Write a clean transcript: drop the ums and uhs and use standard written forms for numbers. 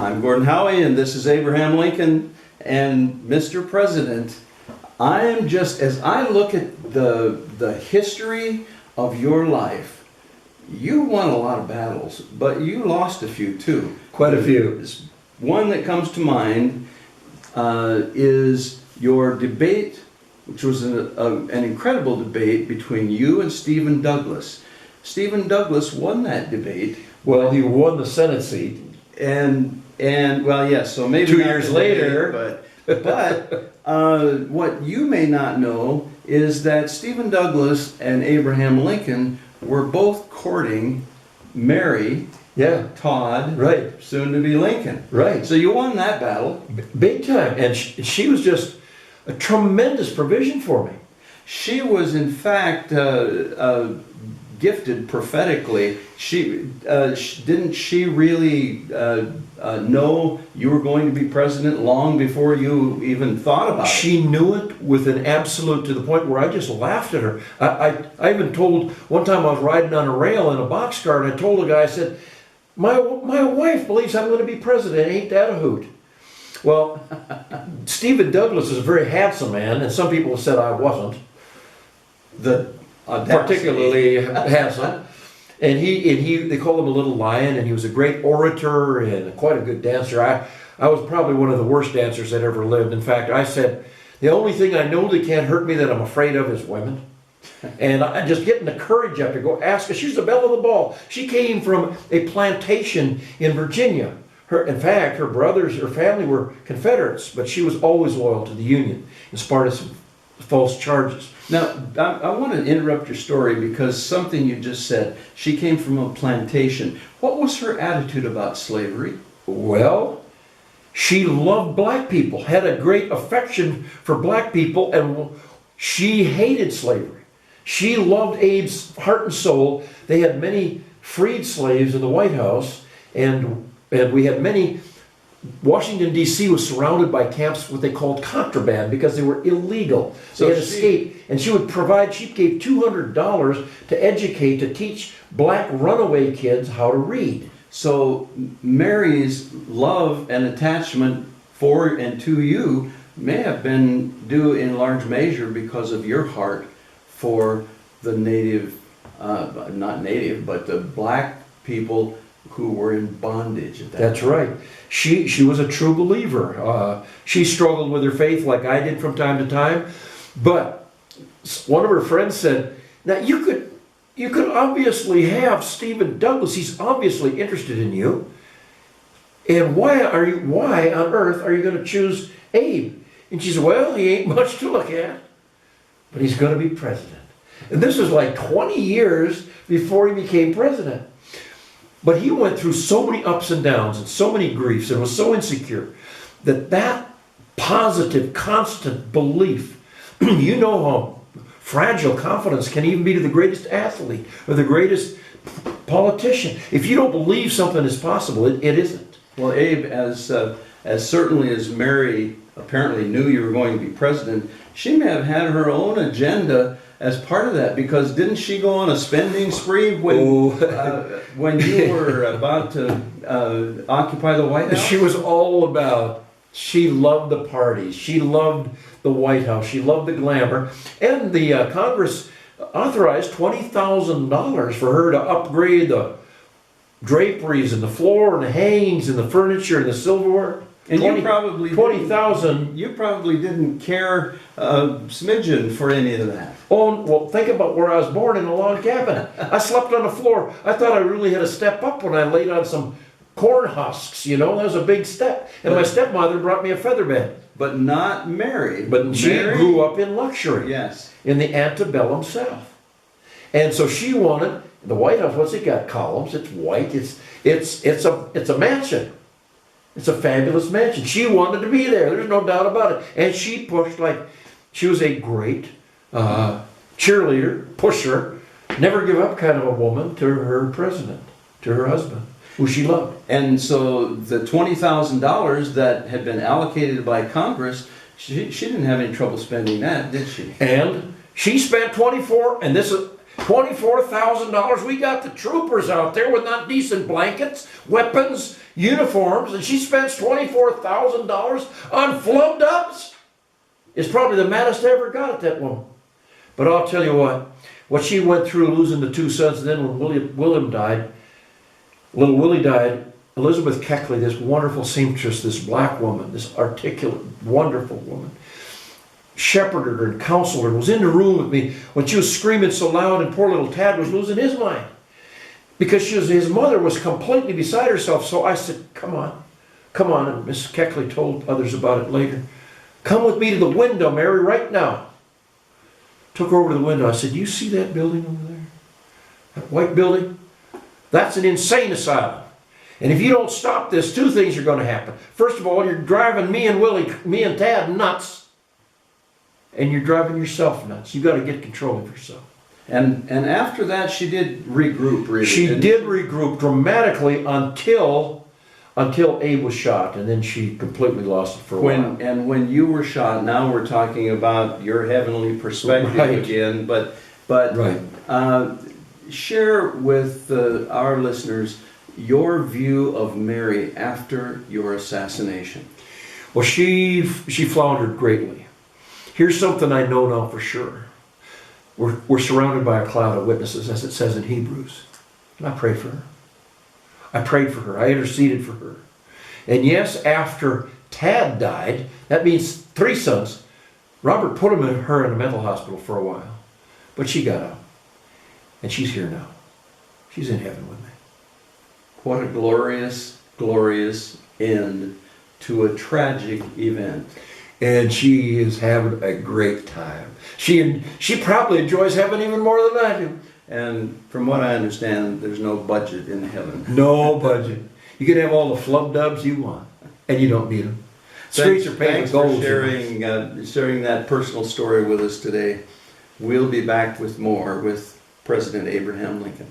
I'm Gordon Howie, and this is Abraham Lincoln. And Mr. President, I am just, as I look at the history of your life, you won a lot of battles, but you lost a few too. Quite a few. One that comes to mind is your debate, which was an incredible debate between you and Stephen Douglas. Stephen Douglas won that debate. Well, he won the Senate seat. And well, yes, so maybe 2 not years today, later. but what you may not know is that Stephen Douglas and Abraham Lincoln were both courting Mary Todd, right, soon to be Lincoln. Right. So you won that battle. Big time. And she was just a tremendous provision for me. She was, in fact, gifted prophetically. Didn't she really know you were going to be president long before you even thought about it? She knew it with an absolute, to the point where I just laughed at her. I even told, one time I was riding on a rail in a boxcar, and I told a guy, I said, my wife believes I'm going to be president. Ain't that a hoot? Well, Stephen Douglas is a very handsome man, and some people have said I wasn't particularly handsome. And they called him a little lion, and he was a great orator and quite a good dancer. I was probably one of the worst dancers that ever lived. In fact, I said, the only thing I know that can't hurt me that I'm afraid of is women. And I just getting the courage up to go ask her. She's the belle of the ball. She came from a plantation in Virginia. In fact, her brothers, her family were Confederates, but she was always loyal to the Union in spite of some false charges. Now, I want to interrupt your story because something you just said. She came from a plantation. What was her attitude about slavery? Well, she loved black people, had a great affection for black people, and she hated slavery. She loved Abe's heart and soul. They had many freed slaves in the White House, and we had many. Washington, D.C. was surrounded by camps, what they called contraband, because they were illegal. So they had escaped. And she gave $200 to educate, to teach black runaway kids how to read. So Mary's love and attachment for and to you may have been due in large measure because of your heart for the native, not native, but the black people who were in bondage at that That's time. right. She was a true believer. She struggled with her faith like I did from time to time. But one of her friends said, now you could obviously have Stephen Douglas. He's obviously interested in you. And why on earth are you going to choose Abe? And she said, well, he ain't much to look at, but he's going to be president. And this was like 20 years before he became president. But he went through so many ups and downs and so many griefs and was so insecure that positive, constant belief, you know how fragile confidence can even be to the greatest athlete or the greatest politician. If you don't believe something is possible, it isn't. Well, Abe, as certainly as Mary apparently knew you were going to be president, she may have had her own agenda as part of that, because didn't she go on a spending spree when you were about to occupy the White House? She was all about, she loved the parties, she loved the White House, she loved the glamour, and the Congress authorized $20,000 for her to upgrade the draperies and the floor and the hangings and the furniture and the silverware. And you probably $20,000. You probably didn't care a smidgen for any of that. Oh, well, think about where I was born, in a log cabin. I slept on the floor. I thought I really had to step up when I laid on some corn husks, you know. That was a big step. And my stepmother brought me a feather bed. But not Mary. But she grew up in luxury. Yes. In the antebellum South. And so she wanted, the White House, what's it got? Columns, it's white, it's a mansion. It's a fabulous mansion. She wanted to be there. There's no doubt about it. And she pushed like, she was a great cheerleader, pusher, never give up kind of a woman to her president, to her husband, who she loved. And so the $20,000 that had been allocated by Congress, she didn't have any trouble spending that, did she? And she spent 24, and this is, $24,000. We got the troopers out there with not decent blankets, weapons, uniforms, and she spends $24,000 on flub-dubs. It's probably the maddest I ever got at that woman. But I'll tell you what she went through losing the 2 sons, and then when William died, little Willie died, Elizabeth Keckley, this wonderful seamstress, this black woman, this articulate, wonderful woman, shepherded her and counseled her, and was in the room with me when she was screaming so loud, and poor little Tad was losing his mind. Because his mother was completely beside herself. So I said, come on, and Miss Keckley told others about it later. Come with me to the window, Mary, right now. Took her over to the window. I said, you see that building over there? That white building? That's an insane asylum. And if you don't stop this, 2 things are going to happen. First of all, you're driving me and Tad nuts. And you're driving yourself nuts. You got to get control of yourself. And after that, she did regroup, really. She did regroup dramatically until Abe was shot, and then she completely lost it for a while. And when you were shot, now we're talking about your heavenly perspective again. But Right. Share with our listeners your view of Mary after your assassination. Well, she floundered greatly. Here's something I know now for sure. We're surrounded by a cloud of witnesses, as it says in Hebrews. And I prayed for her. I prayed for her. I interceded for her. And yes, after Tad died, that means 3 sons, Robert put her in a mental hospital for a while. But she got out. And she's here now. She's in heaven with me. What a glorious, glorious end to a tragic event. And she is having a great time. She probably enjoys heaven even more than I do. And from what I understand, there's no budget in heaven. No budget. You can have all the flub dubs you want, and you don't need them. Streets are paved with gold. Thanks for sharing that personal story with us today. We'll be back with more with President Abraham Lincoln.